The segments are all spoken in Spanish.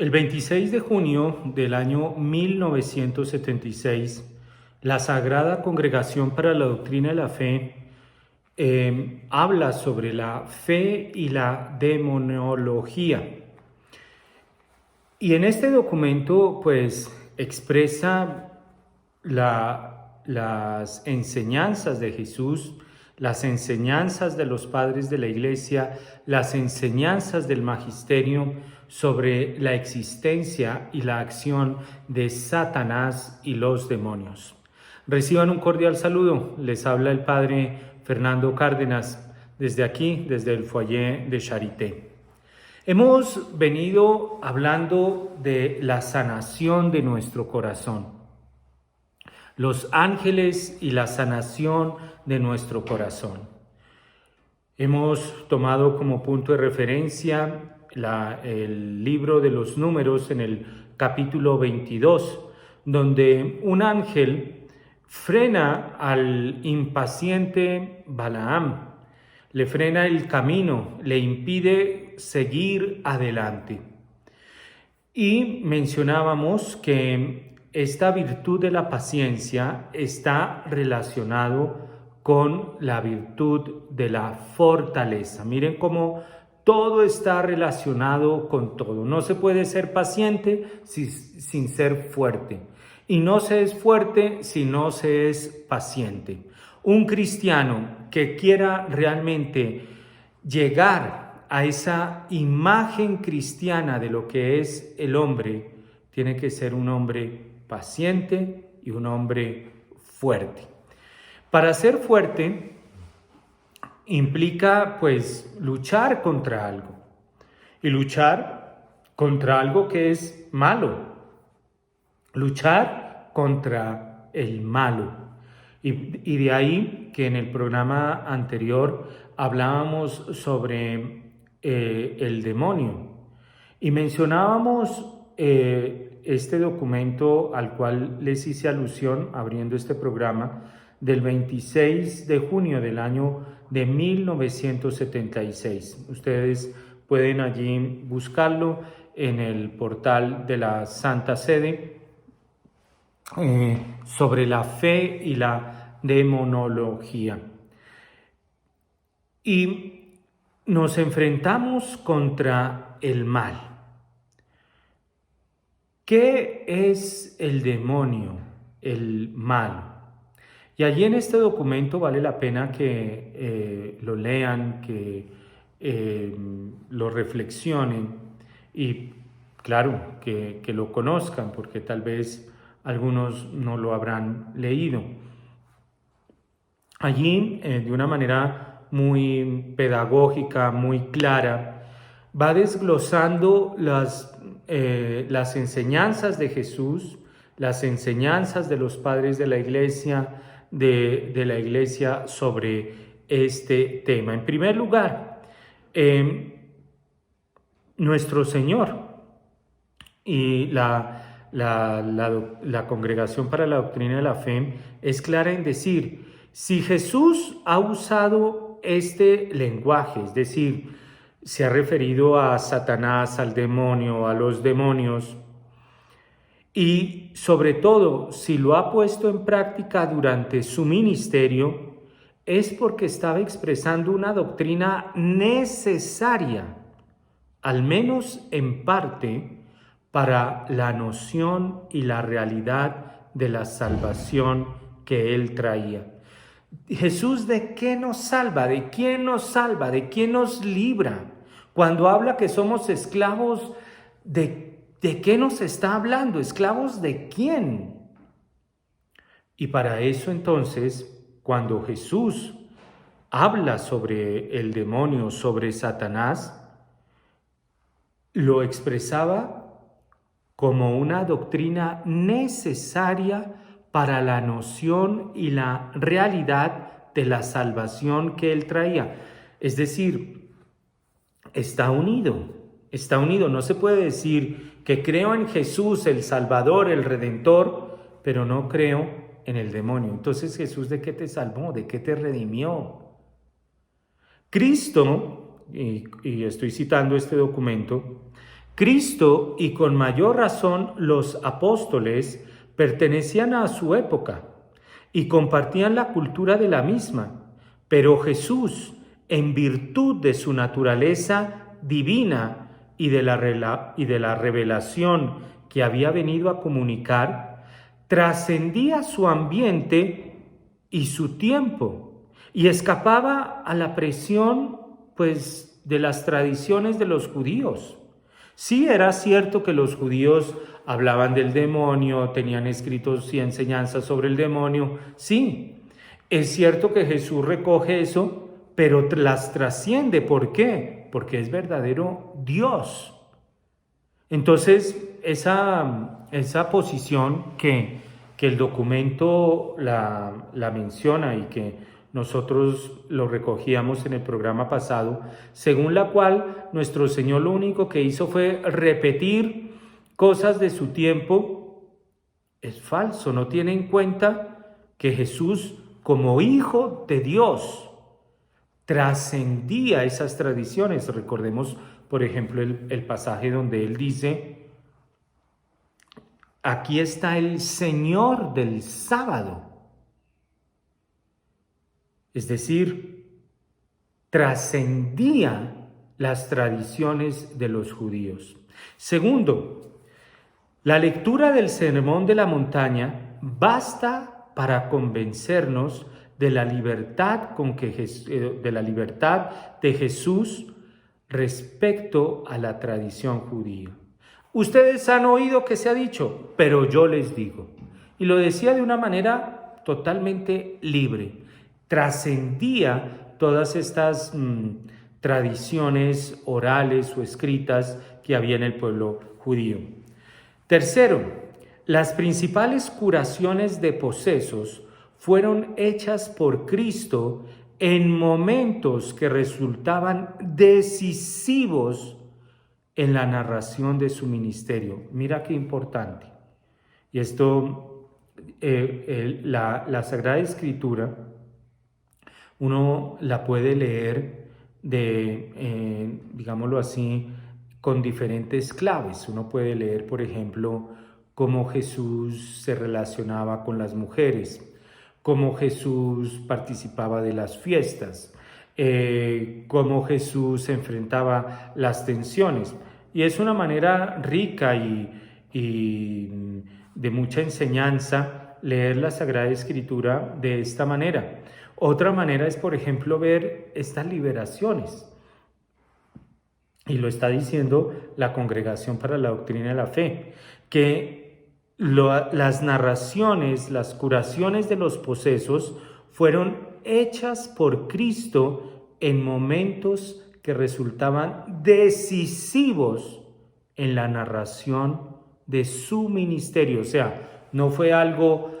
El 26 de junio del año 1976, la Sagrada Congregación para la Doctrina de la Fe habla sobre la fe y la demonología. Y en este documento, pues, expresa las enseñanzas de Jesús, las enseñanzas de los padres de la Iglesia, las enseñanzas del magisterio sobre la existencia y la acción de Satanás y los demonios. Reciban un cordial saludo. Les habla el padre Fernando Cárdenas desde aquí, desde el foyer de Charité. Hemos venido hablando de la sanación de nuestro corazón, los ángeles y la sanación de nuestro corazón. Hemos tomado como punto de referencia el libro de los Números en el capítulo 22, donde un ángel frena al impaciente Balaam, le frena el camino, le impide seguir adelante. Y mencionábamos que esta virtud de la paciencia está relacionado con la virtud de la fortaleza. Miren cómo todo está relacionado con todo. No se puede ser paciente sin ser fuerte. Y no se es fuerte si no se es paciente. Un cristiano que quiera realmente llegar a esa imagen cristiana de lo que es el hombre, tiene que ser un hombre paciente y un hombre fuerte. Para ser fuerte implica pues luchar contra algo y luchar contra algo que es malo, luchar contra el malo. Y de ahí que en el programa anterior hablábamos sobre el demonio y mencionábamos este documento al cual les hice alusión abriendo este programa del 26 de junio del año de 1976. Ustedes pueden allí buscarlo en el portal de la Santa Sede sobre la fe y la demonología. Y nos enfrentamos contra el mal. ¿Qué es el demonio, el mal? Y allí en este documento vale la pena que lo lean, que lo reflexionen y claro, que lo conozcan, porque tal vez algunos no lo habrán leído. Allí, de una manera muy pedagógica, muy clara, va desglosando las enseñanzas de Jesús, las enseñanzas de los padres de la Iglesia, de la Iglesia sobre este tema. En primer lugar, nuestro Señor y la Congregación para la Doctrina de la Fe es clara en decir, si Jesús ha usado este lenguaje, es decir, se ha referido a Satanás, al demonio, a los demonios, y sobre todo, si lo ha puesto en práctica durante su ministerio, es porque estaba expresando una doctrina necesaria, al menos en parte, para la noción y la realidad de la salvación que él traía. Jesús, ¿de qué nos salva? ¿De quién nos salva? ¿De quién nos libra? Cuando habla que somos esclavos, ¿de qué nos está hablando? ¿Esclavos de quién? Y para eso entonces, cuando Jesús habla sobre el demonio, sobre Satanás, lo expresaba como una doctrina necesaria para la noción y la realidad de la salvación que él traía. Es decir, está unido. No se puede decir que creo en Jesús, el Salvador, el Redentor, pero no creo en el demonio. Entonces, Jesús, ¿de qué te salvó? ¿De qué te redimió? Cristo, y estoy citando este documento, Cristo, y con mayor razón los apóstoles, pertenecían a su época y compartían la cultura de la misma, pero Jesús, en virtud de su naturaleza divina y de la revelación que había venido a comunicar, trascendía su ambiente y su tiempo y escapaba a la presión, pues, de las tradiciones de los judíos. Sí, era cierto que los judíos hablaban del demonio, tenían escritos y enseñanzas sobre el demonio. Sí, es cierto que Jesús recoge eso, pero las trasciende. ¿Por qué? Porque es verdadero Dios. Entonces, esa posición que el documento la menciona y que nosotros lo recogíamos en el programa pasado, según la cual nuestro Señor lo único que hizo fue repetir cosas de su tiempo, es falso. No tiene en cuenta que Jesús, como Hijo de Dios, trascendía esas tradiciones. Recordemos, por ejemplo, el pasaje donde Él dice: aquí está el Señor del sábado. Es decir, trascendía las tradiciones de los judíos. Segundo, la lectura del Sermón de la Montaña basta para convencernos de la libertad de Jesús respecto a la tradición judía. Ustedes han oído que se ha dicho, pero yo les digo. Y lo decía de una manera totalmente libre. Trascendía todas estas tradiciones orales o escritas que había en el pueblo judío. Tercero, las principales curaciones de posesos fueron hechas por Cristo en momentos que resultaban decisivos en la narración de su ministerio. Mira qué importante. Y esto, la Sagrada Escritura, uno la puede leer digámoslo así, con diferentes claves. Uno puede leer, por ejemplo, cómo Jesús se relacionaba con las mujeres, cómo Jesús participaba de las fiestas, cómo Jesús enfrentaba las tensiones. Y es una manera rica y de mucha enseñanza leer la Sagrada Escritura de esta manera. Otra manera es, por ejemplo, ver estas liberaciones. Y lo está diciendo la Congregación para la Doctrina de la Fe, que las narraciones, las curaciones de los posesos fueron hechas por Cristo en momentos que resultaban decisivos en la narración de su ministerio. O sea, no fue algo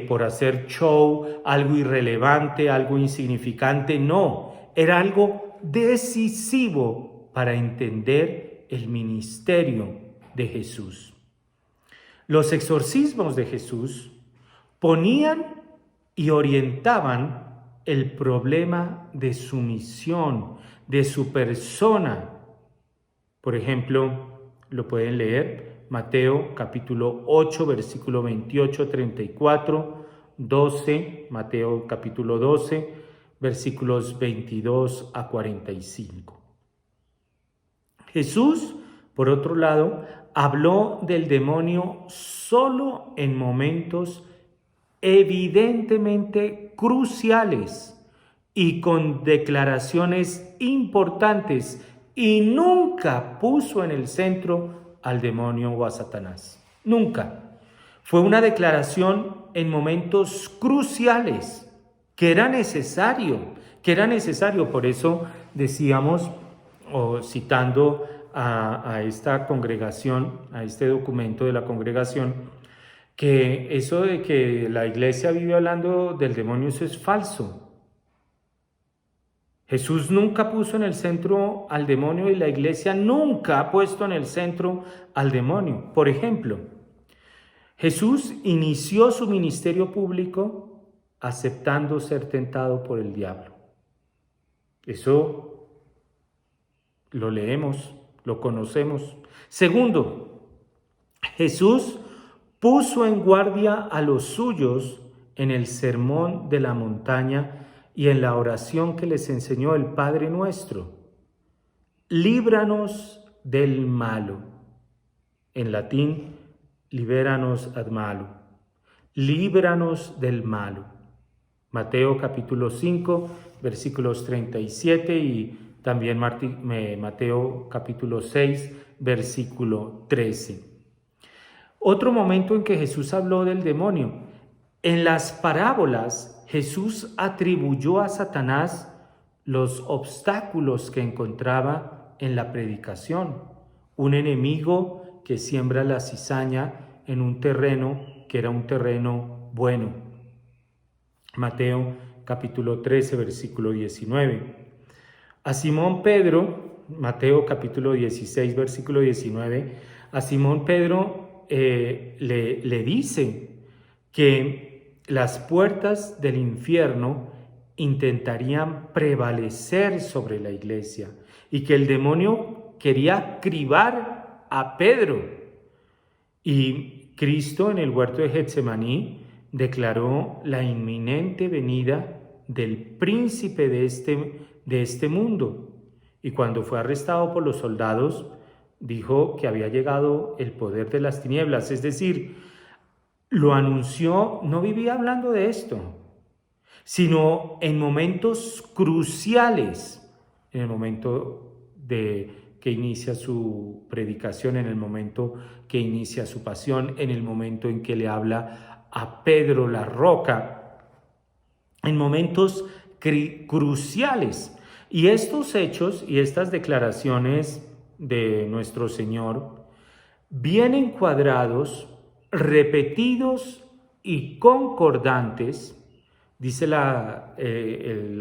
por hacer show, algo irrelevante, algo insignificante, no, era algo decisivo para entender el ministerio de Jesús. Los exorcismos de Jesús ponían y orientaban el problema de su misión, de su persona. Por ejemplo, lo pueden leer, Mateo capítulo 8, versículo 28, 34, 12, Mateo capítulo 12, versículos 22 a 45. Jesús, por otro lado, habló del demonio solo en momentos evidentemente cruciales y con declaraciones importantes, y nunca puso en el centro al demonio o a Satanás. Nunca. Fue una declaración en momentos cruciales que era necesario. Por eso decíamos, o citando a esta congregación, a este documento de la congregación, que eso de que la iglesia vive hablando del demonio, eso es falso. Jesús nunca puso en el centro al demonio y la iglesia nunca ha puesto en el centro al demonio. Por ejemplo, Jesús inició su ministerio público aceptando ser tentado por el diablo. Eso lo leemos lo conocemos. Segundo, Jesús puso en guardia a los suyos en el sermón de la montaña y en la oración que les enseñó el Padre nuestro. Líbranos del malo. En latín, libéranos ad malo. Líbranos del malo. Mateo capítulo 5, versículos 37 y también Mateo capítulo 6, versículo 13. Otro momento en que Jesús habló del demonio. En las parábolas, Jesús atribuyó a Satanás los obstáculos que encontraba en la predicación. Un enemigo que siembra la cizaña en un terreno que era un terreno bueno. Mateo capítulo 13, versículo 19. A Simón Pedro, Mateo capítulo 16, versículo 19, a Simón Pedro le dice que las puertas del infierno intentarían prevalecer sobre la iglesia y que el demonio quería cribar a Pedro. Y Cristo en el huerto de Getsemaní declaró la inminente venida del príncipe de este mundo. Y cuando fue arrestado por los soldados, dijo que había llegado el poder de las tinieblas, es decir, lo anunció, no vivía hablando de esto, sino en momentos cruciales, en el momento que inicia su predicación, en el momento que inicia su pasión, en el momento en que le habla a Pedro la roca, en momentos cruciales. Y estos hechos y estas declaraciones de nuestro Señor vienen cuadrados, repetidos y concordantes, dice la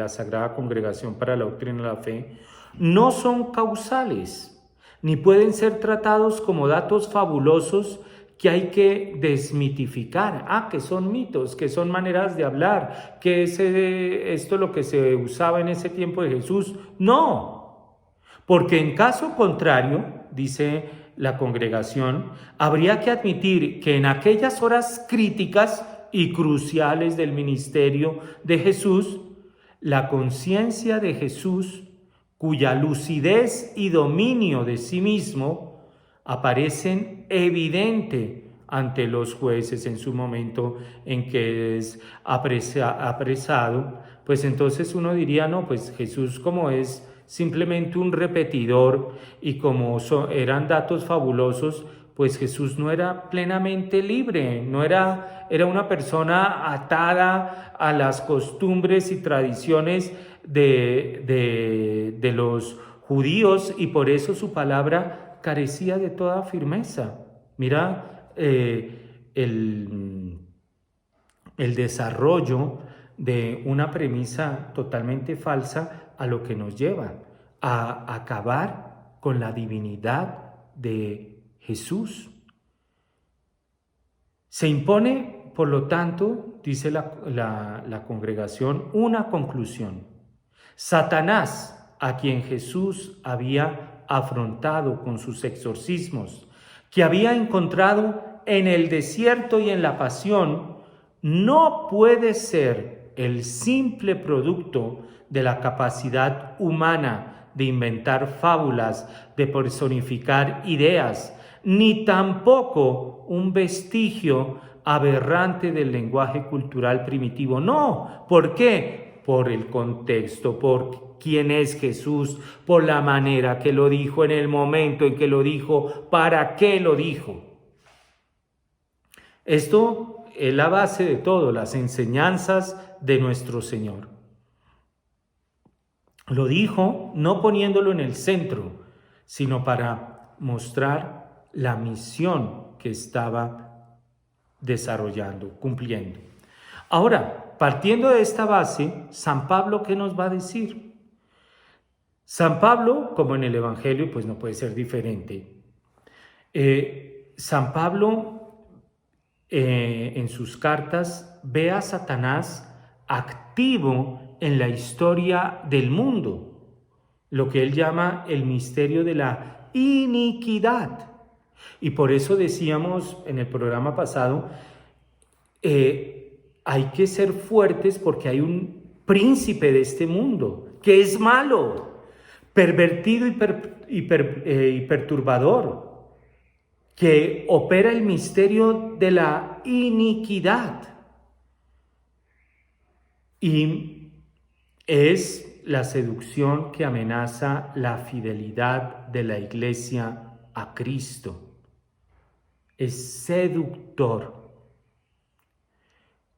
Sagrada Congregación para la Doctrina de la Fe, no son causales, ni pueden ser tratados como datos fabulosos que hay que desmitificar. Que son mitos, que son maneras de hablar, que esto es lo que se usaba en ese tiempo de Jesús. No, porque en caso contrario, dice la congregación, habría que admitir que en aquellas horas críticas y cruciales del ministerio de Jesús, la conciencia de Jesús, cuya lucidez y dominio de sí mismo aparecen evidente ante los jueces en su momento en que es apresado, pues entonces uno diría, no, pues Jesús como es simplemente un repetidor y como eran datos fabulosos, pues Jesús no era plenamente libre, era una persona atada a las costumbres y tradiciones de los judíos y por eso su palabra carecía de toda firmeza. Mira el desarrollo de una premisa totalmente falsa a lo que nos lleva a acabar con la divinidad de Jesús. Se impone, por lo tanto, dice la congregación, una conclusión. Satanás, a quien Jesús había afrontado con sus exorcismos, que había encontrado en el desierto y en la pasión, no puede ser el simple producto de la capacidad humana de inventar fábulas, de personificar ideas, ni tampoco un vestigio aberrante del lenguaje cultural primitivo. No, ¿por qué? Por el contexto, por quién es Jesús, por la manera que lo dijo, en el momento en que lo dijo, para qué lo dijo. Esto es la base de todo, las enseñanzas de nuestro Señor. Lo dijo no poniéndolo en el centro, sino para mostrar la misión que estaba desarrollando, cumpliendo. Ahora, partiendo de esta base, San Pablo, ¿qué nos va a decir? San Pablo, como en el Evangelio, pues no puede ser diferente. San Pablo, en sus cartas, ve a Satanás activo en la historia del mundo, lo que él llama el misterio de la iniquidad. Y por eso decíamos en el programa pasado, hay que ser fuertes porque hay un príncipe de este mundo que es malo, pervertido y perturbador, que opera el misterio de la iniquidad. Y es la seducción que amenaza la fidelidad de la iglesia a Cristo. Es seductor.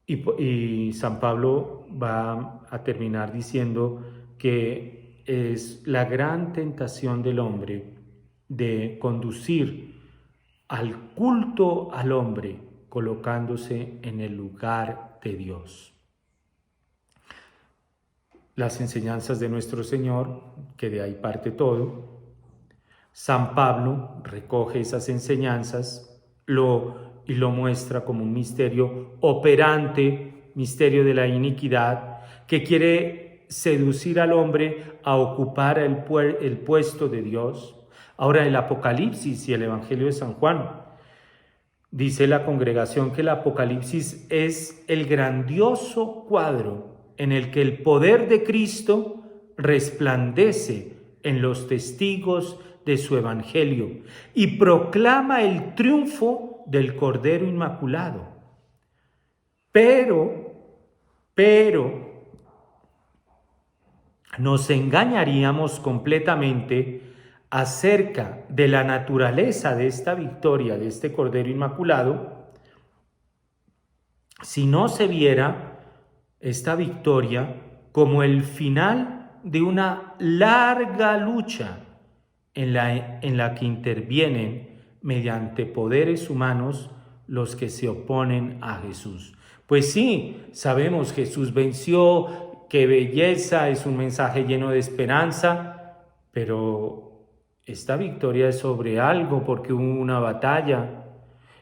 Y San Pablo va a terminar diciendo que es la gran tentación del hombre de conducir al culto al hombre colocándose en el lugar de Dios. Las enseñanzas de nuestro Señor, que de ahí parte todo, San Pablo recoge esas enseñanzas y lo muestra como un misterio operante, misterio de la iniquidad, que quiere seducir al hombre a ocupar el puesto de Dios. Ahora el Apocalipsis y el Evangelio de San Juan, dice la congregación que el Apocalipsis es el grandioso cuadro en el que el poder de Cristo resplandece en los testigos de su evangelio y proclama el triunfo del Cordero Inmaculado. Pero nos engañaríamos completamente acerca de la naturaleza de esta victoria, de este Cordero Inmaculado, si no se viera esta victoria como el final de una larga lucha en la que intervienen mediante poderes humanos los que se oponen a Jesús. Pues sí, sabemos Jesús venció, qué belleza, es un mensaje lleno de esperanza, pero esta victoria es sobre algo porque hubo una batalla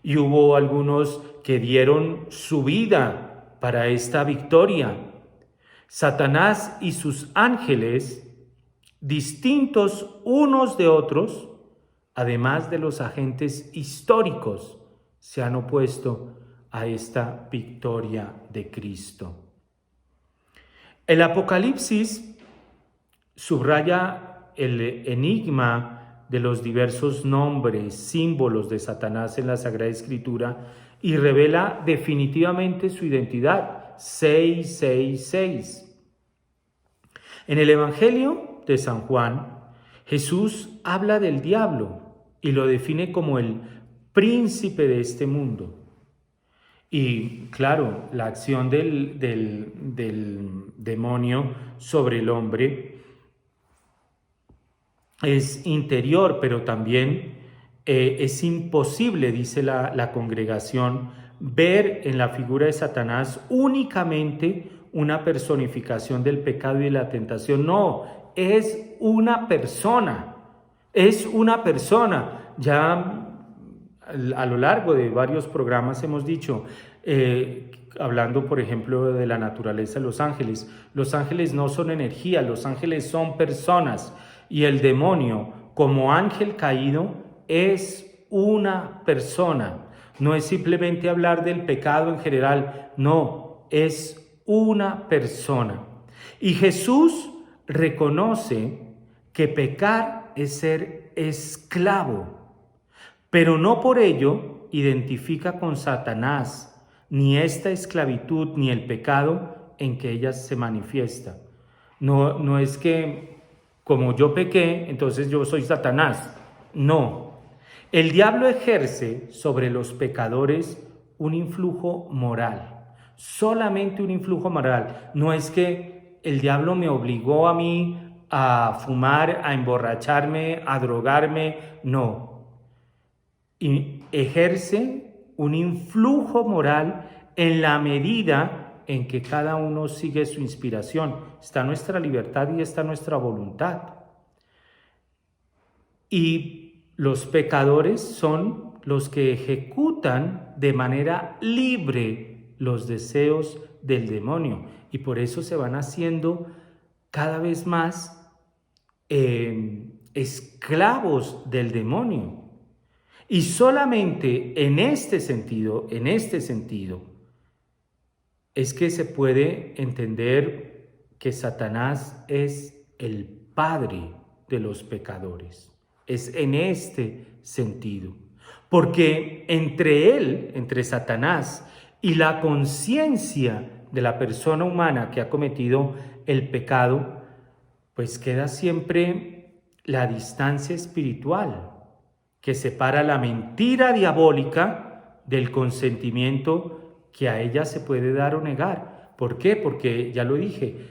y hubo algunos que dieron su vida para esta victoria. Satanás y sus ángeles, distintos unos de otros, además de los agentes históricos, se han opuesto a esta victoria de Cristo. El Apocalipsis subraya el enigma de los diversos nombres, símbolos de Satanás en la Sagrada Escritura y revela definitivamente su identidad, 666. En el Evangelio de San Juan, Jesús habla del diablo y lo define como el príncipe de este mundo. Y claro, la acción del demonio sobre el hombre es interior, pero también es imposible, dice la congregación, ver en la figura de Satanás únicamente una personificación del pecado y de la tentación. No, es una persona, Ya a lo largo de varios programas hemos dicho, hablando por ejemplo de la naturaleza de los ángeles no son energía, los ángeles son personas y el demonio como ángel caído es una persona, no es simplemente hablar del pecado en general, no, es una persona. Y Jesús reconoce que pecar es ser esclavo, pero no por ello identifica con Satanás ni esta esclavitud ni el pecado en que ella se manifiesta. No es que como yo pequé, entonces yo soy Satanás. No. El diablo ejerce sobre los pecadores un influjo moral, solamente un influjo moral. No es que el diablo me obligó a mí a fumar, a emborracharme, a drogarme, no. Y ejerce un influjo moral en la medida en que cada uno sigue su inspiración. Está nuestra libertad y está nuestra voluntad. Y los pecadores son los que ejecutan de manera libre los deseos del demonio. Y por eso se van haciendo cada vez más esclavos del demonio. Y solamente en este sentido, es que se puede entender que Satanás es el padre de los pecadores. Es en este sentido. Porque entre Satanás y la conciencia de la persona humana que ha cometido el pecado, pues queda siempre la distancia espiritual que separa la mentira diabólica del consentimiento que a ella se puede dar o negar. ¿Por qué? Porque, ya lo dije,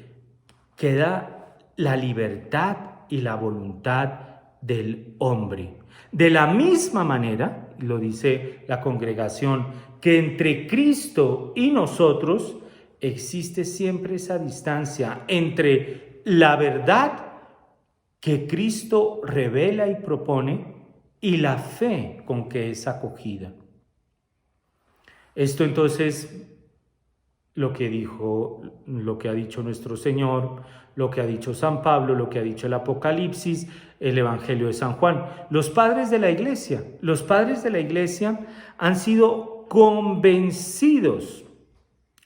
queda la libertad y la voluntad del hombre. De la misma manera, lo dice la congregación, que entre Cristo y nosotros existe siempre esa distancia entre la verdad que Cristo revela y propone y la fe con que es acogida. Esto entonces, lo que ha dicho nuestro Señor, lo que ha dicho San Pablo, lo que ha dicho el Apocalipsis, el Evangelio de San Juan. Los padres de la Iglesia han sido convencidos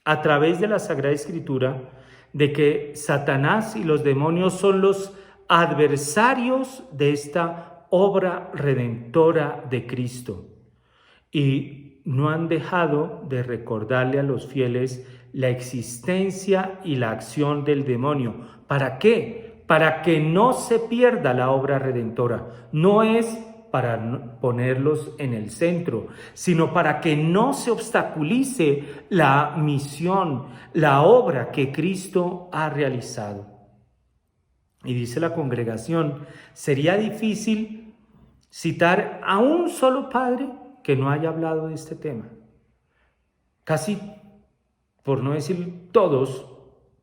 a través de la Sagrada Escritura de que Satanás y los demonios son los adversarios de esta obra redentora de Cristo, y no han dejado de recordarle a los fieles la existencia y la acción del demonio. ¿Para qué? Para que no se pierda la obra redentora. No es para ponerlos en el centro, sino para que no se obstaculice la misión, la obra que Cristo ha realizado. Y dice la congregación, sería difícil citar a un solo padre que no haya hablado de este tema. Casi, por no decir todos,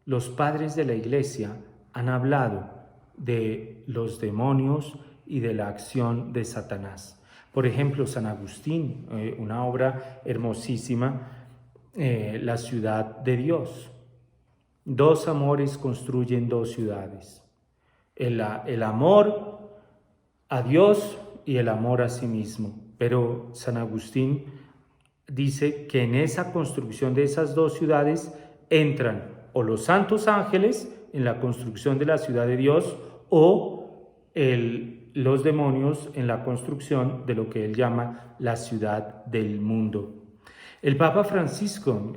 los padres de la Iglesia han hablado de los demonios y de la acción de Satanás. Por ejemplo, San Agustín, una obra hermosísima, La ciudad de Dios. Dos amores construyen dos ciudades. El amor a Dios y el amor a sí mismo. Pero San Agustín dice que en esa construcción de esas dos ciudades entran o los santos ángeles en la construcción de la ciudad de Dios o los demonios en la construcción de lo que él llama la ciudad del mundo. El Papa Francisco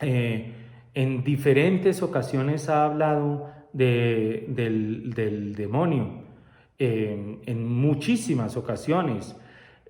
en diferentes ocasiones ha hablado del demonio, en muchísimas ocasiones.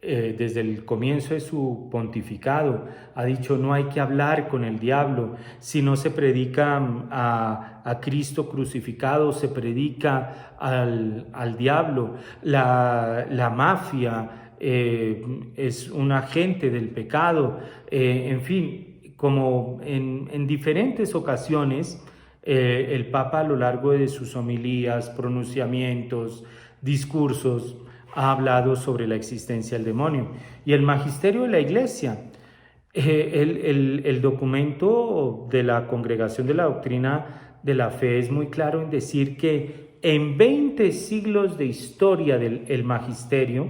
Desde el comienzo de su pontificado ha dicho: no hay que hablar con el diablo, si no se predica a Cristo crucificado, se predica al diablo. La mafia es un agente del pecado, en fin, como en diferentes ocasiones el Papa, a lo largo de sus homilías, pronunciamientos, discursos, ha hablado sobre la existencia del demonio. Y el magisterio de la Iglesia, el documento de la Congregación de la Doctrina de la Fe, es muy claro en decir que en 20 siglos de historia del magisterio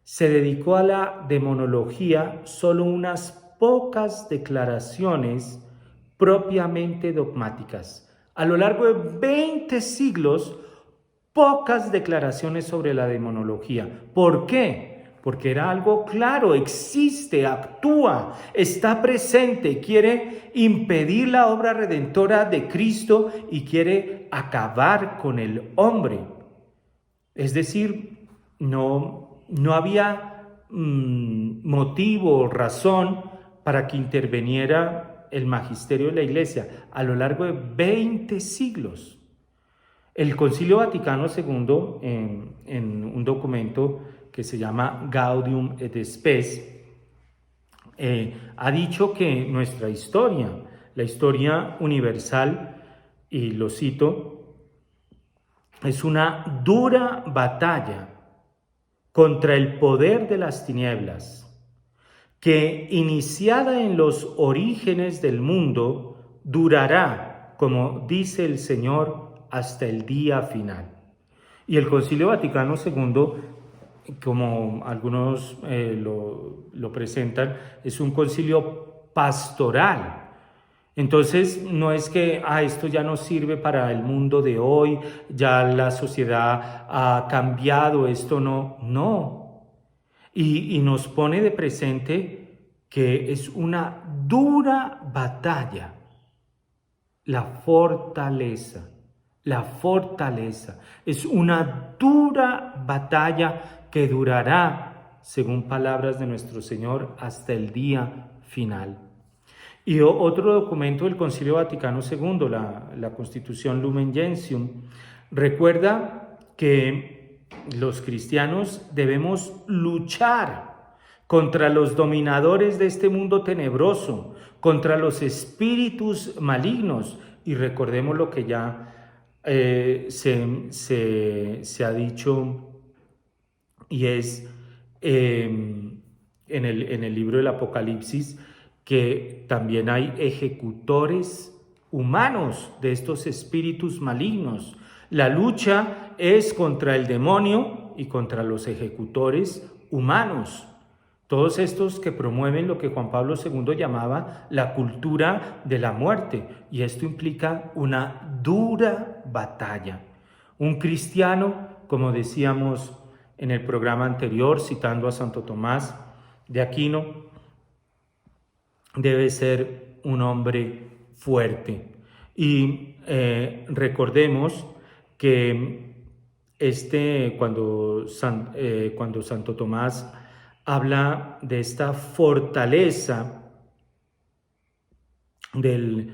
se dedicó a la demonología solo unas pocas declaraciones propiamente dogmáticas. A lo largo de 20 siglos, pocas declaraciones sobre la demonología. ¿Por qué? Porque era algo claro, existe, actúa, está presente, quiere impedir la obra redentora de Cristo y quiere acabar con el hombre. Es decir, no había motivo o razón para que interviniera el magisterio de la Iglesia a lo largo de 20 siglos. El Concilio Vaticano II, en un documento que se llama Gaudium et Spes, ha dicho que nuestra historia, la historia universal, y lo cito, es una dura batalla contra el poder de las tinieblas, que iniciada en los orígenes del mundo, durará, como dice el Señor, hasta el día final. Y el Concilio Vaticano II, como algunos lo presentan, es un concilio pastoral. Entonces, no es que esto ya no sirve para el mundo de hoy, ya la sociedad ha cambiado, esto no. Y nos pone de presente que es una dura batalla, la fortaleza. La fortaleza es una dura batalla que durará, según palabras de nuestro Señor, hasta el día final. Y otro documento del Concilio Vaticano II, la Constitución Lumen Gentium, recuerda que los cristianos debemos luchar contra los dominadores de este mundo tenebroso, contra los espíritus malignos. Y recordemos lo que ya se ha dicho, y es en el libro del Apocalipsis, que también hay ejecutores humanos de estos espíritus malignos. La lucha es contra el demonio y contra los ejecutores humanos. Todos estos que promueven lo que Juan Pablo II llamaba la cultura de la muerte, y esto implica una dura batalla. Un cristiano, como decíamos en el programa anterior, citando a Santo Tomás de Aquino, debe ser un hombre fuerte. Y recordemos que cuando Santo Tomás habla de esta fortaleza del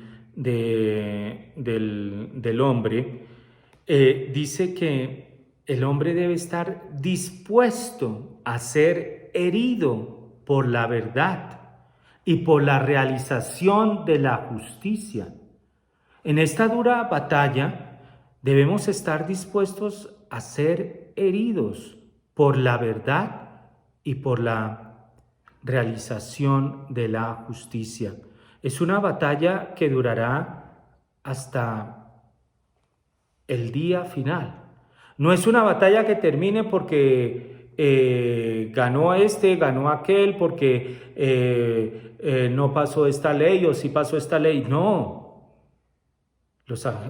hombre, dice que el hombre debe estar dispuesto a ser herido por la verdad y por la realización de la justicia. En esta dura batalla debemos estar dispuestos a ser heridos por la verdad y por la realización de la justicia. Es una batalla que durará hasta el día final. No es una batalla que termine porque ganó ganó aquel, porque no pasó esta ley o sí pasó esta ley. No.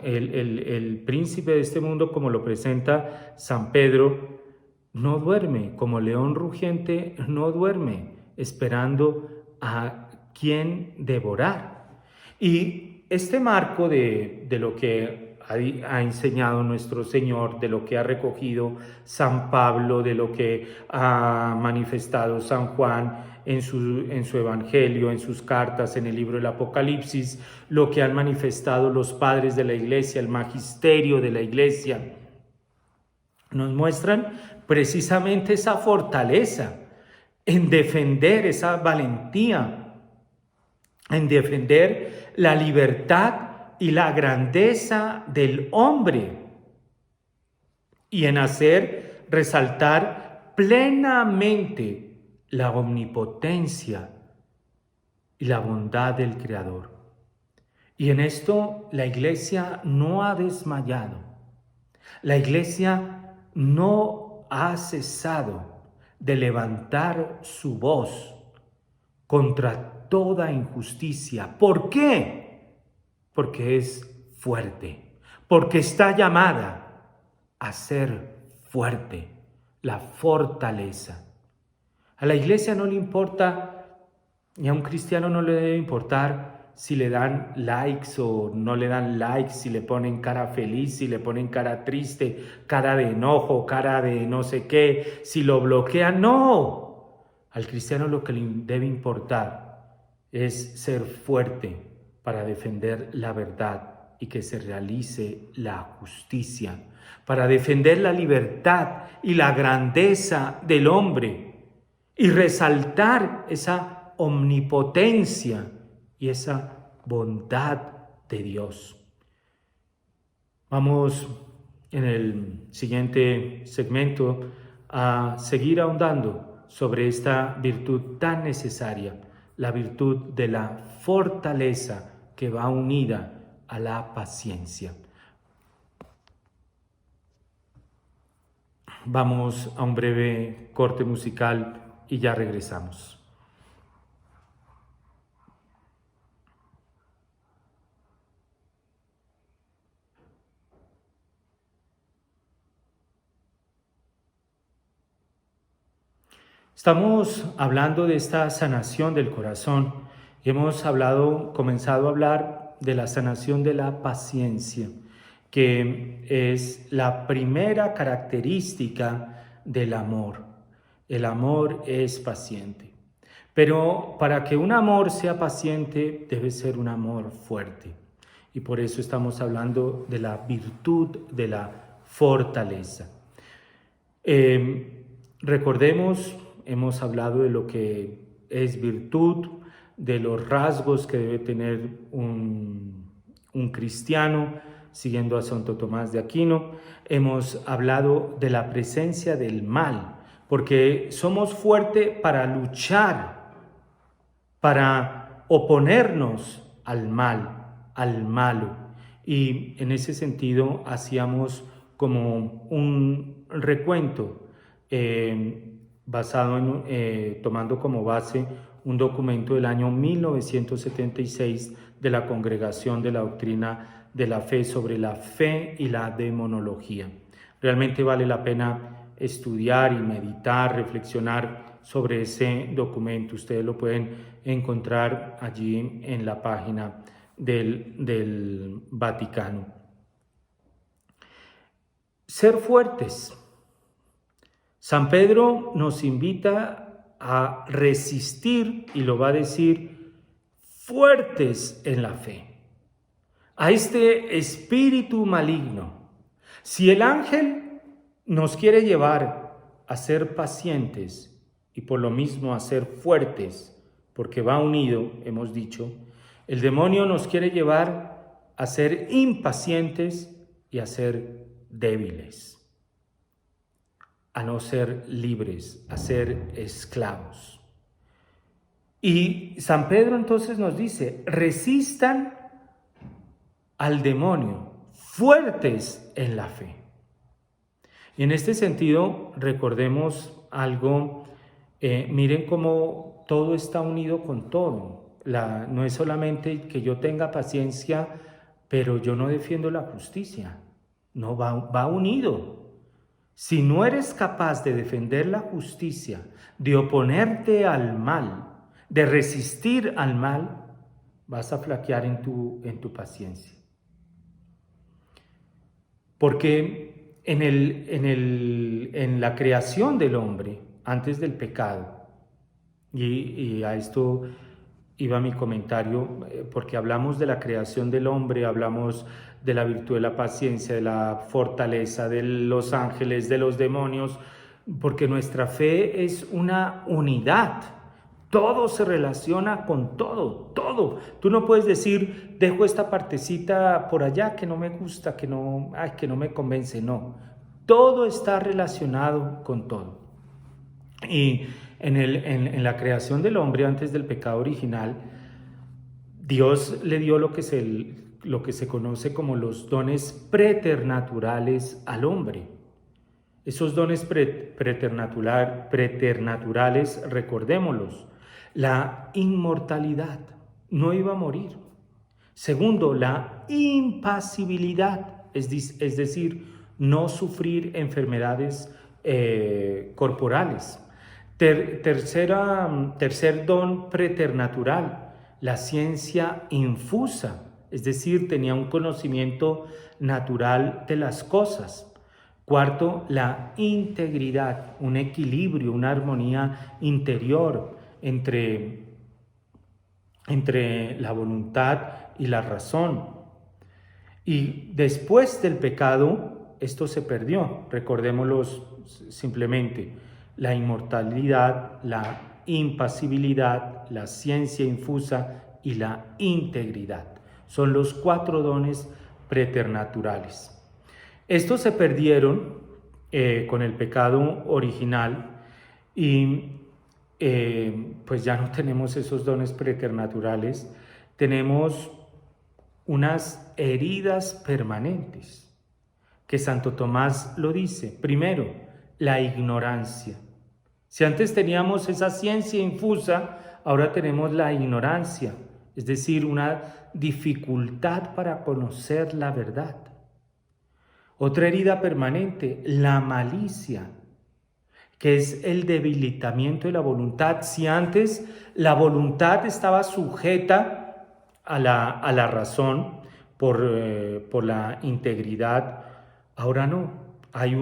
El príncipe de este mundo, como lo presenta San Pedro, no duerme, como león rugiente, no duerme, esperando a quien devorar. Y este marco de lo que ha enseñado nuestro Señor, de lo que ha recogido San Pablo, de lo que ha manifestado San Juan en su Evangelio, en sus cartas, en el libro del Apocalipsis, lo que han manifestado los padres de la Iglesia, el magisterio de la Iglesia, nos muestran precisamente esa fortaleza en defender, esa valentía, en defender la libertad y la grandeza del hombre, y en hacer resaltar plenamente la omnipotencia y la bondad del Creador. Y en esto la Iglesia no ha desmayado. La Iglesia no ha cesado de levantar su voz contra toda injusticia. ¿Por qué? Porque es fuerte, porque está llamada a ser fuerte, la fortaleza. A la Iglesia no le importa, y a un cristiano no le debe importar si le dan likes o no le dan likes, si le ponen cara feliz, si le ponen cara triste, cara de enojo, cara de no sé qué, si lo bloquean. No, al cristiano lo que le debe importar es ser fuerte para defender la verdad y que se realice la justicia, para defender la libertad y la grandeza del hombre y resaltar esa omnipotencia y esa bondad de Dios. Vamos en el siguiente segmento a seguir ahondando sobre esta virtud tan necesaria, la virtud de la fortaleza que va unida a la paciencia. Vamos a un breve corte musical y ya regresamos. Estamos hablando de esta sanación del corazón. Hemos comenzado a hablar de la sanación de la paciencia, que es la primera característica del amor. El amor es paciente. Pero para que un amor sea paciente, debe ser un amor fuerte. Y por eso estamos hablando de la virtud de la fortaleza. Recordemos, hemos hablado de lo que es virtud, de los rasgos que debe tener un cristiano, siguiendo a Santo Tomás de Aquino. Hemos hablado de la presencia del mal, porque somos fuertes para luchar, para oponernos al mal, al malo. Y en ese sentido hacíamos como un recuento tomando como base un documento del año 1976 de la Congregación de la Doctrina de la Fe sobre la fe y la demonología. Realmente vale la pena estudiar y meditar, reflexionar sobre ese documento. Ustedes lo pueden encontrar allí en la página del Vaticano. Ser fuertes. San Pedro nos invita a resistir, y lo va a decir, fuertes en la fe, a este espíritu maligno. Si el ángel nos quiere llevar a ser pacientes y por lo mismo a ser fuertes, porque va unido, hemos dicho, el demonio nos quiere llevar a ser impacientes y a ser débiles, a no ser libres, a ser esclavos. Y San Pedro entonces nos dice, resistan al demonio, fuertes en la fe. Y en este sentido, recordemos algo, miren cómo todo está unido con todo. No es solamente que yo tenga paciencia, pero yo no defiendo la justicia. No, va unido. Si no eres capaz de defender la justicia, de oponerte al mal, de resistir al mal, vas a flaquear en tu paciencia. Porque en la creación del hombre, antes del pecado, y a esto iba mi comentario, porque hablamos de la creación del hombre, hablamos de la virtud de la paciencia, de la fortaleza, de los ángeles, de los demonios, porque nuestra fe es una unidad. Todo se relaciona con todo, todo. Tú no puedes decir, dejo esta partecita por allá que no me gusta, que no me convence. No, todo está relacionado con todo. Y en la creación del hombre antes del pecado original, Dios le dio lo que se conoce como los dones preternaturales al hombre. Esos dones preternaturales, recordémoslos. La inmortalidad, no iba a morir. Segundo, la impasibilidad, es decir, no sufrir enfermedades corporales. Tercer don preternatural, la ciencia infusa, es decir, tenía un conocimiento natural de las cosas. Cuarto, la integridad, un equilibrio, una armonía interior entre la voluntad y la razón. Y después del pecado, esto se perdió. Recordémoslo simplemente: la inmortalidad, la impasibilidad, la ciencia infusa y la integridad. Son los 4 dones preternaturales. Estos se perdieron con el pecado original y pues ya no tenemos esos dones preternaturales. Tenemos unas heridas permanentes, que Santo Tomás lo dice. Primero, la ignorancia. Si antes teníamos esa ciencia infusa, ahora tenemos la ignorancia, es decir, una dificultad para conocer la verdad. Otra herida permanente, la malicia, que es el debilitamiento de la voluntad. Si antes la voluntad estaba sujeta a la razón por la integridad, ahora no. Hay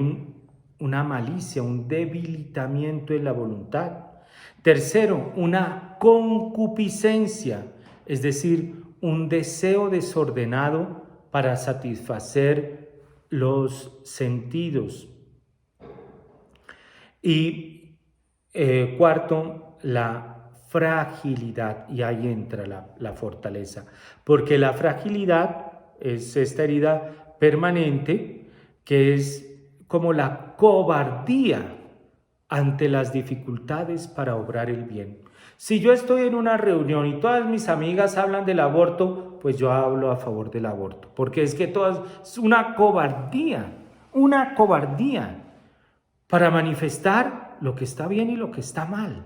una malicia, un debilitamiento de la voluntad. Tercero, una concupiscencia, es decir, un deseo desordenado para satisfacer los sentidos. Y cuarto, la fragilidad, y ahí entra la fortaleza, porque la fragilidad es esta herida permanente que es como la cobardía ante las dificultades para obrar el bien. Si yo estoy en una reunión y todas mis amigas hablan del aborto, pues yo hablo a favor del aborto, porque es que es una cobardía para manifestar lo que está bien y lo que está mal.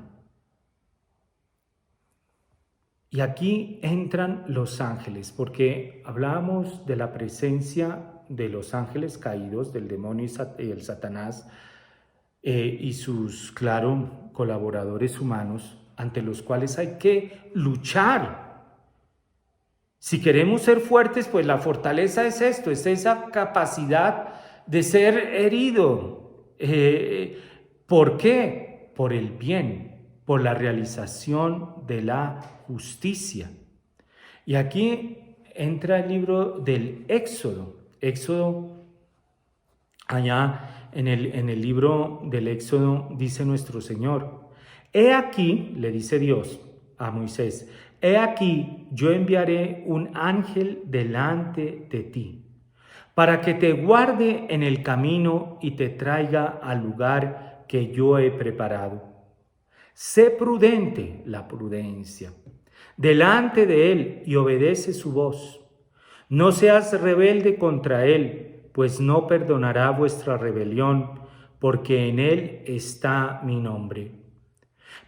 Y aquí entran los ángeles, porque hablábamos de la presencia de los ángeles caídos, del demonio y el Satanás, y sus, claro, colaboradores humanos, ante los cuales hay que luchar. Si queremos ser fuertes, pues la fortaleza es esto, es esa capacidad de ser herido. ¿Por qué? Por el bien, por la realización de la justicia. Y aquí entra el libro del Éxodo. Éxodo, allá en el libro del Éxodo dice nuestro Señor: he aquí, le dice Dios a Moisés, he aquí, yo enviaré un ángel delante de ti, para que te guarde en el camino y te traiga al lugar que yo he preparado. Sé prudente, la prudencia, delante de él y obedece su voz. No seas rebelde contra él, pues no perdonará vuestra rebelión, porque en él está mi nombre.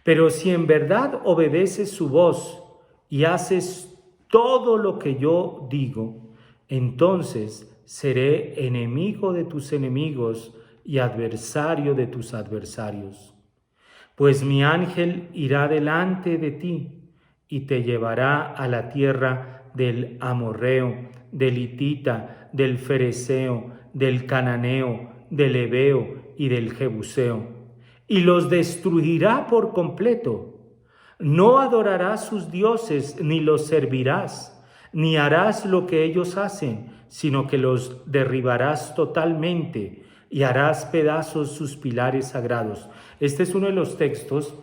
Pero si en verdad obedeces su voz y haces todo lo que yo digo, entonces seré enemigo de tus enemigos y adversario de tus adversarios. Pues mi ángel irá delante de ti y te llevará a la tierra del amorreo, del hitita, del fereceo, del cananeo, del heveo y del jebuseo, y los destruirá por completo. No adorarás sus dioses, ni los servirás, ni harás lo que ellos hacen, sino que los derribarás totalmente y harás pedazos sus pilares sagrados. Este es uno de los textos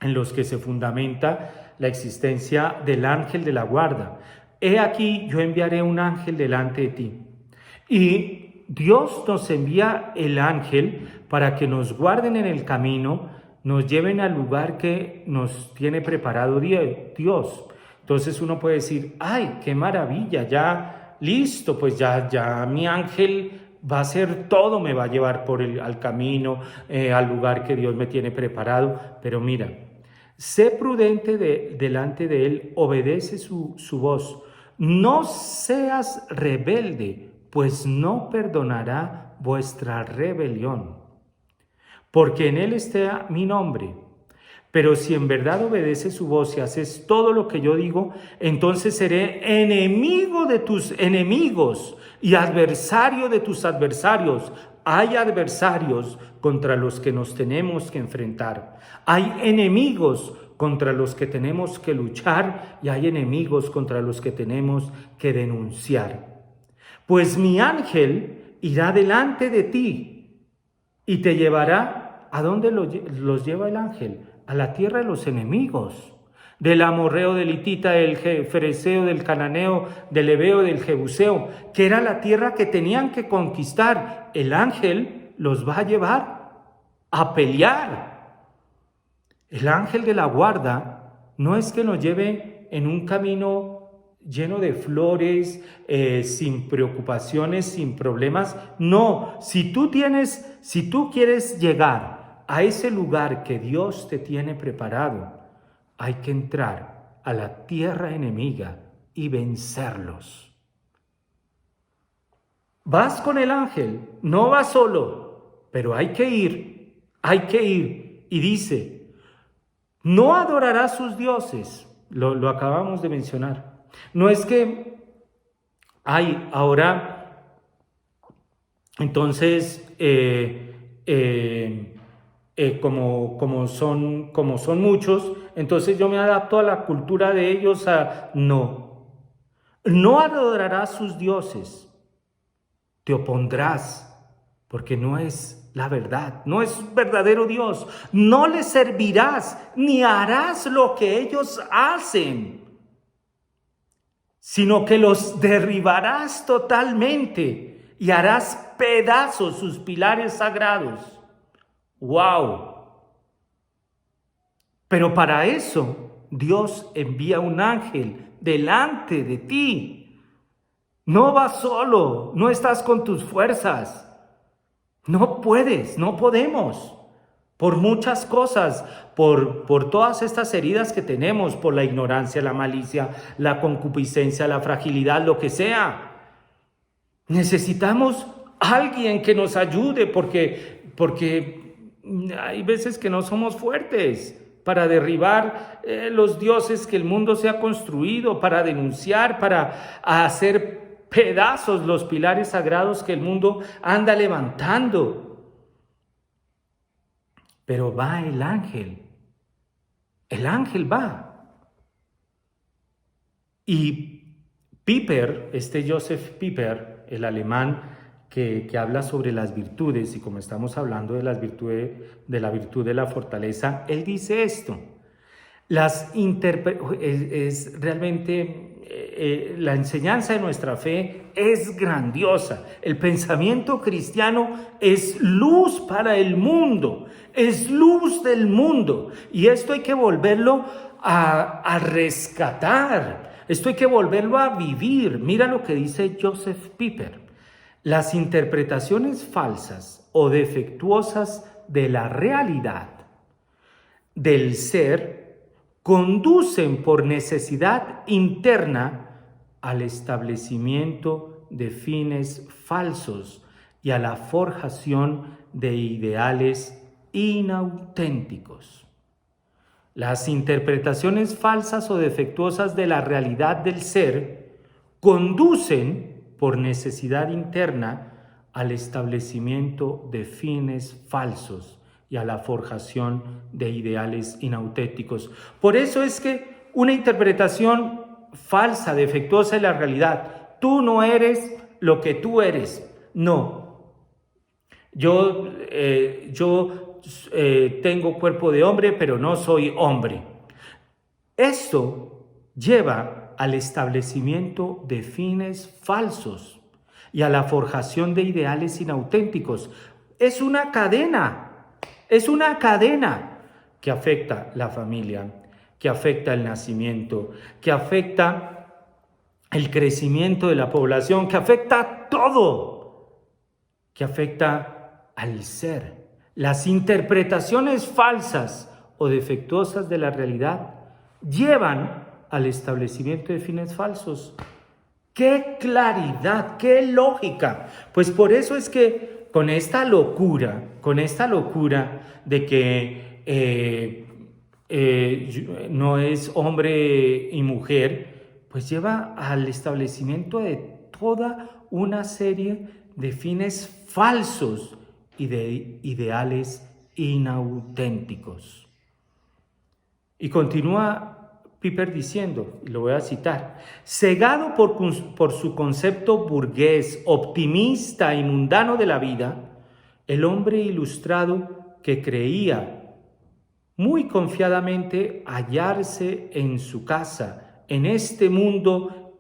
en los que se fundamenta la existencia del ángel de la guarda. He aquí, yo enviaré un ángel delante de ti. Y Dios nos envía el ángel para que nos guarden en el camino, nos lleven al lugar que nos tiene preparado Dios. Entonces uno puede decir: ¡ay, qué maravilla! Ya, listo, pues ya mi ángel va a hacer todo, me va a llevar al camino, al lugar que Dios me tiene preparado. Pero mira, sé prudente delante de él, obedece su voz. No seas rebelde, pues no perdonará vuestra rebelión, porque en él está mi nombre. Pero si en verdad obedeces su voz y haces todo lo que yo digo, entonces seré enemigo de tus enemigos y adversario de tus adversarios. Hay adversarios contra los que nos tenemos que enfrentar. Hay enemigos contra los que tenemos que luchar y hay enemigos contra los que tenemos que denunciar. Pues mi ángel irá delante de ti y te llevará. ¿A dónde los lleva el ángel? A la tierra de los enemigos, del amorreo, del hitita, del fereceo, del cananeo, del heveo, del jebuseo, que era la tierra que tenían que conquistar. El ángel los va a llevar a pelear. El ángel de la guarda no es que nos lleve en un camino lleno de flores, sin preocupaciones, sin problemas. No, si tú quieres llegar a ese lugar que Dios te tiene preparado, hay que entrar a la tierra enemiga y vencerlos. Vas con el ángel, no vas solo, pero hay que ir. Y dice, no adorará sus dioses, lo acabamos de mencionar. No es que, ahora, entonces, como son muchos, entonces yo me adapto a la cultura de ellos. No adorarás sus dioses, te opondrás, porque no es la verdad, no es verdadero Dios. No le servirás, ni harás lo que ellos hacen, sino que los derribarás totalmente y harás pedazos sus pilares sagrados. ¡Wow! Pero para eso Dios envía un ángel delante de ti. No vas solo, no estás con tus fuerzas. No puedes, no podemos. Por muchas cosas, por todas estas heridas que tenemos, por la ignorancia, la malicia, la concupiscencia, la fragilidad, lo que sea. Necesitamos alguien que nos ayude porque hay veces que no somos fuertes para derribar los dioses que el mundo se ha construido, para denunciar, para hacer pedazos los pilares sagrados que el mundo anda levantando. Pero va el ángel va. Y Piper, Joseph Piper, el alemán que habla sobre las virtudes, y como estamos hablando de la virtud de la fortaleza, él dice esto: es realmente la enseñanza de nuestra fe es grandiosa. El pensamiento cristiano es luz para el mundo, es luz del mundo, y esto hay que volverlo a rescatar, esto hay que volverlo a vivir. Mira lo que dice Joseph Piper: las interpretaciones falsas o defectuosas de la realidad del ser conducen por necesidad interna al establecimiento de fines falsos y a la forjación de ideales inauténticos. Las interpretaciones falsas o defectuosas de la realidad del ser conducen por necesidad interna al establecimiento de fines falsos y a la forjación de ideales inauténticos. Por eso es que una interpretación falsa, defectuosa de la realidad: tú no eres lo que tú eres. No. Yo tengo cuerpo de hombre, pero no soy hombre. Esto lleva al establecimiento de fines falsos y a la forjación de ideales inauténticos. Es una cadena que afecta la familia, que afecta el nacimiento, que afecta el crecimiento de la población, que afecta todo, que afecta al ser. Las interpretaciones falsas o defectuosas de la realidad llevan al establecimiento de fines falsos. ¡Qué claridad! ¡Qué lógica! Pues por eso es que con esta locura de que no es hombre y mujer, pues lleva al establecimiento de toda una serie de fines falsos y de ideales inauténticos. Y continúa Piper diciendo, y lo voy a citar: cegado por su concepto burgués, optimista y mundano de la vida, el hombre ilustrado que creía muy confiadamente hallarse en su casa, en este mundo,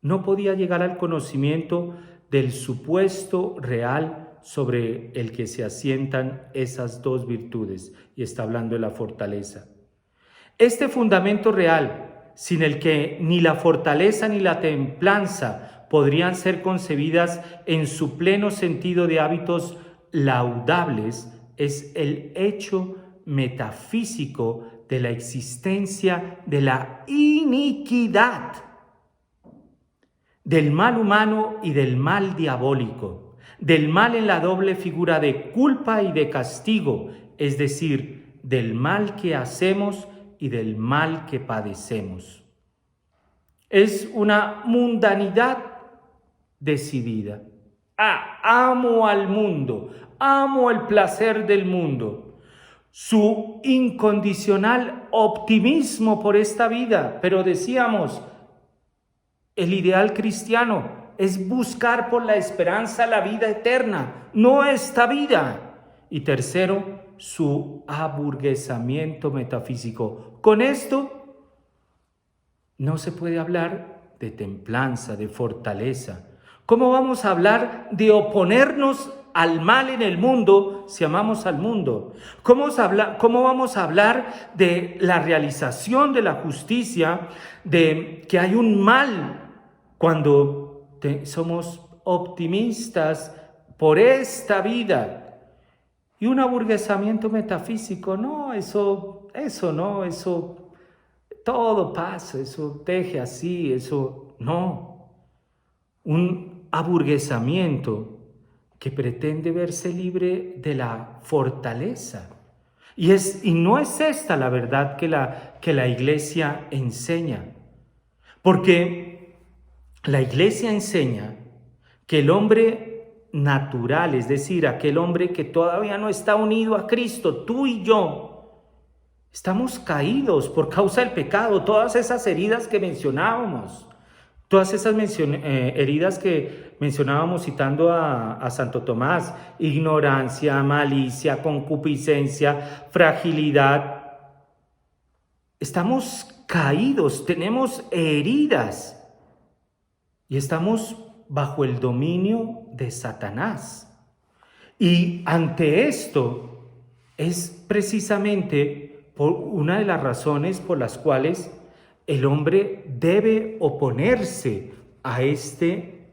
no podía llegar al conocimiento del supuesto real sobre el que se asientan esas dos virtudes, y está hablando de la fortaleza. Este fundamento real sin el que ni la fortaleza ni la templanza podrían ser concebidas en su pleno sentido de hábitos laudables, es el hecho metafísico de la existencia de la iniquidad, del mal humano y del mal diabólico, del mal en la doble figura de culpa y de castigo, es decir, del mal que hacemos y del mal que padecemos. Es una mundanidad decidida. Amo al mundo, amo el placer del mundo. Su incondicional optimismo por esta vida, pero decíamos, el ideal cristiano es buscar por la esperanza la vida eterna, no esta vida. Y tercero, su aburguesamiento metafísico. Con esto no se puede hablar de templanza, de fortaleza. ¿Cómo vamos a hablar de oponernos al mal en el mundo si amamos al mundo? ¿Cómo vamos a hablar de la realización de la justicia, de que hay un mal cuando somos optimistas por esta vida? Y un aburguesamiento metafísico, no, eso no, eso todo pasa, eso deje así, eso no. Un aburguesamiento que pretende verse libre de la fortaleza. Y no es esta la verdad que la Iglesia enseña. Porque la Iglesia enseña que el hombre natural, es decir, aquel hombre que todavía no está unido a Cristo, tú y yo, estamos caídos por causa del pecado. Todas esas heridas que mencionábamos, todas esas heridas que mencionábamos citando a Santo Tomás: ignorancia, malicia, concupiscencia, fragilidad. Estamos caídos, tenemos heridas y estamos bajo el dominio de Satanás. Y ante esto es precisamente por una de las razones por las cuales el hombre debe oponerse a este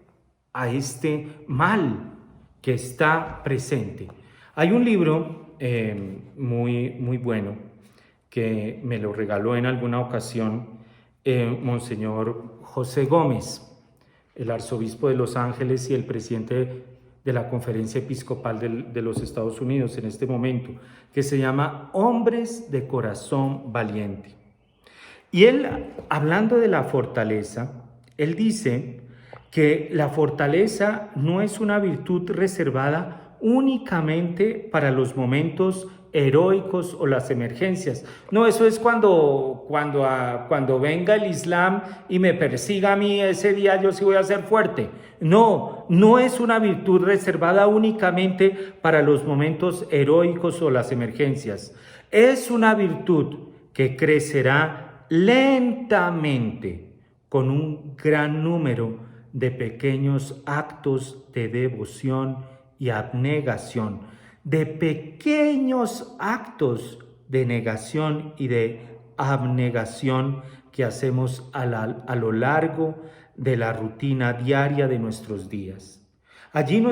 mal que está presente. Hay un libro muy, muy bueno que me lo regaló en alguna ocasión Monseñor José Gómez, el arzobispo de Los Ángeles y el presidente de la Conferencia Episcopal de los Estados Unidos en este momento, que se llama Hombres de Corazón Valiente. Y él, hablando de la fortaleza, él dice que la fortaleza no es una virtud reservada únicamente para los momentos heroicos o las emergencias. No, eso es cuando venga el Islam y me persiga a mí, ese día yo sí voy a ser fuerte. No es una virtud reservada únicamente para los momentos heroicos o las emergencias. Es una virtud que crecerá lentamente con un gran número de pequeños actos de devoción y abnegación, de pequeños actos de negación y de abnegación que hacemos a lo largo de la rutina diaria de nuestros días. Allí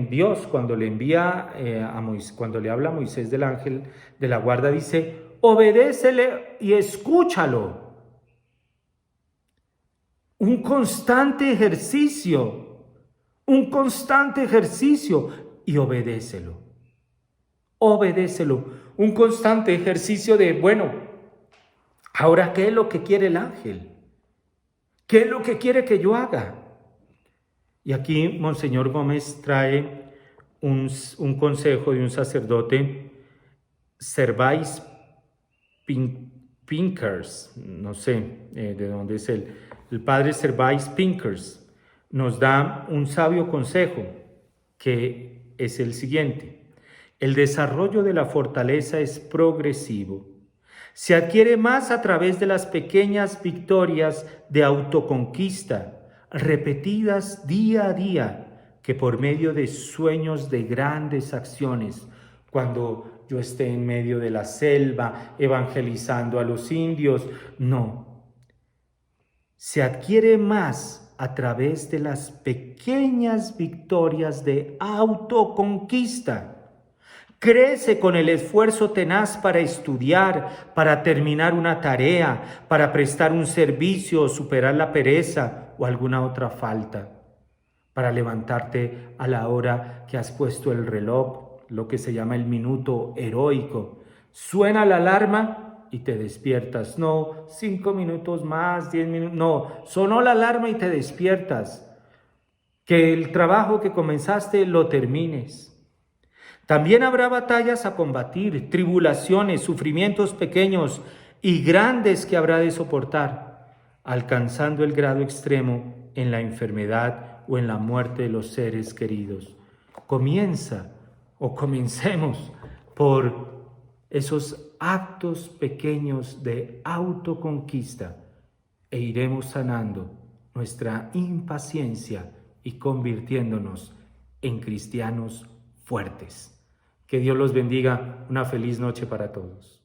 Dios, cuando le envía cuando le habla a Moisés del ángel de la guarda, dice: obedécele y escúchalo. Un constante ejercicio y obedécelo. Un constante ejercicio de, bueno, ahora, ¿qué es lo que quiere el ángel? ¿Qué es lo que quiere que yo haga? Y aquí Monseñor Gómez trae un consejo de un sacerdote, Servais Pincers, no sé de dónde es el padre Servais Pincers, nos da un sabio consejo que es el siguiente: el desarrollo de la fortaleza es progresivo. Se adquiere más a través de las pequeñas victorias de autoconquista, repetidas día a día, que por medio de sueños de grandes acciones. Cuando yo esté en medio de la selva evangelizando a los indios, no. se adquiere más a través de las pequeñas victorias de autoconquista. Crece con el esfuerzo tenaz para estudiar, para terminar una tarea, para prestar un servicio o superar la pereza o alguna otra falta, para levantarte a la hora que has puesto el reloj, lo que se llama el minuto heroico. Suena la alarma y te despiertas. No, 5 minutos más, 10 minutos. No, sonó la alarma y te despiertas. Que el trabajo que comenzaste lo termines. También habrá batallas a combatir, tribulaciones, sufrimientos pequeños y grandes que habrá de soportar, alcanzando el grado extremo en la enfermedad o en la muerte de los seres queridos. Comienza o comencemos por esos actos pequeños de autoconquista e iremos sanando nuestra impaciencia y convirtiéndonos en cristianos fuertes. Que Dios los bendiga. Una feliz noche para todos.